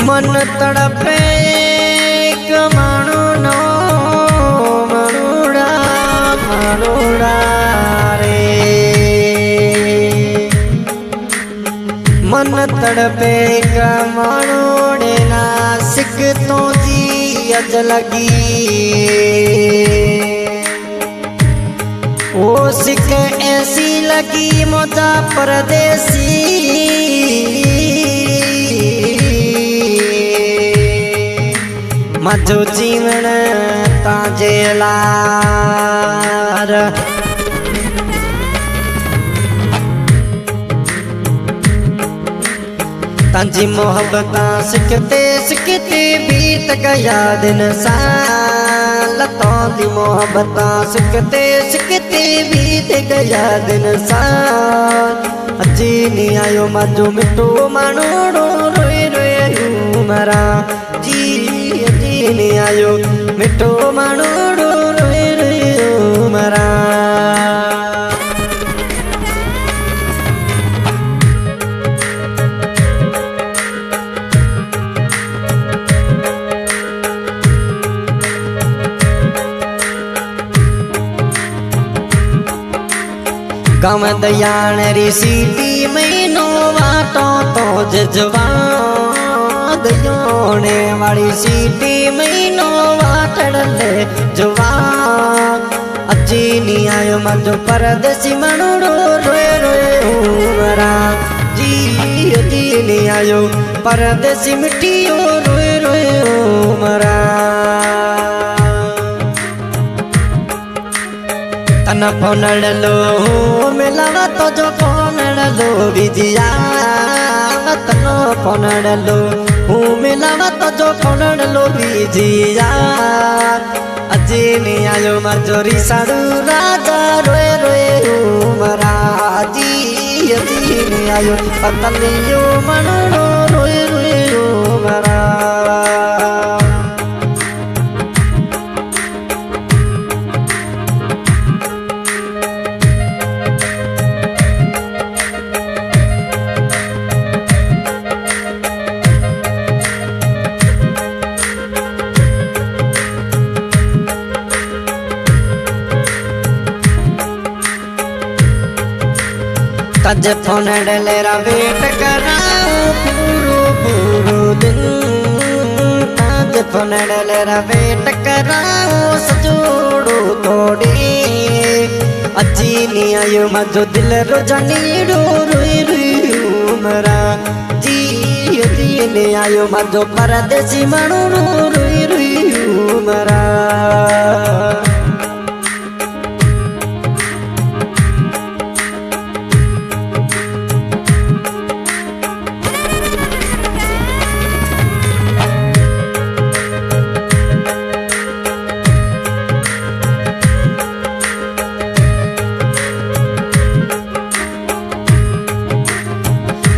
मन तड़पे मानो नो मनुड़ा मनुड़ा रे मन तड़पे मानोड़े ना सिक तो जी अज लगी वो सिक ऐसी लगी मोजा परदेसी मजो जीवन ताजे लार ताजी मोहब्बत सिकते सिकते बीत गया दिन साल ताजी मोहब्बत सिकते सिकते बीत गया दिन साल अजी नहीं आयो मजो मिठो मानोड़ो रोए रोए मरा जी अजी नहीं आयो मिठो मानोड़ो रोए रोए मरा गम दयान री सीटी महीनो वाटो तो जवान दयोने वाली सीटी महीनो वाटड़े जवान अजी नहीं आयो मजो परदेसी मनुड़ो रोए रोए मरा जी अजी नहीं आयो परदेसी मिठियो रोए रोए मरा तन फोनड़लो मिलावा तो जो फोनड़लो विजिया तन फोनड़लो मिलावा तो जो फोनड़लो विजिया अजी नहीं आयो मजोरी साड़ू राजा रोए रोए मरा जी अजी नहीं आयो पतलियो मनोड़ो रोए रोए मरा तज फोन डलेरा वेट कराऊं पूरो पूरो दिन तज फोन डलेरा वेट कराऊं सजोड़ो थोड़ी अजी नहीं आयो मजो दिल रोजानी रोए रोए मरा जी अजी नहीं आयो मजो परदेसी मनुड़ो रोए रोए मरा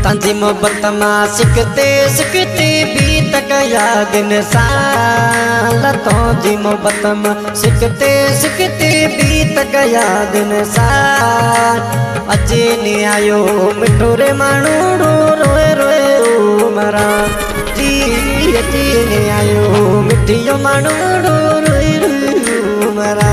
ताजी मोहब्बत मां सिकते सिकते बीत गया दिन साल ताजी मोहब्बत मां सिकते सिकते बीत गया दिन साल अजी नहीं आयो मिठो रे मानोड़ो रोए रोए मरा जी अजी नहीं आयो मिठियो मानोड़ो रोए रोए मरा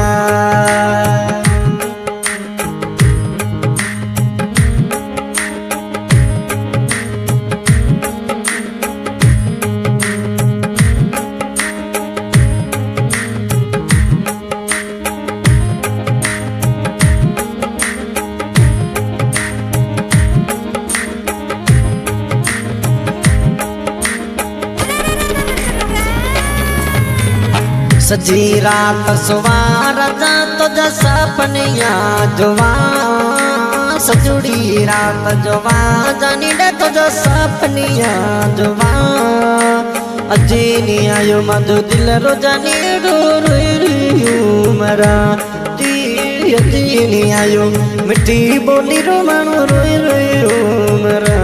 सजी रात सुवार जा तो जसा पनिया जुवा सजुड़ी रात जुवा जानी डे तो जसा पनिया जुवा अजी नहीं आयो मजो दिल रोजानी रो रोई मरा जी अजी नहीं आयो मिठी बोली रो मानो रोई रोई मरा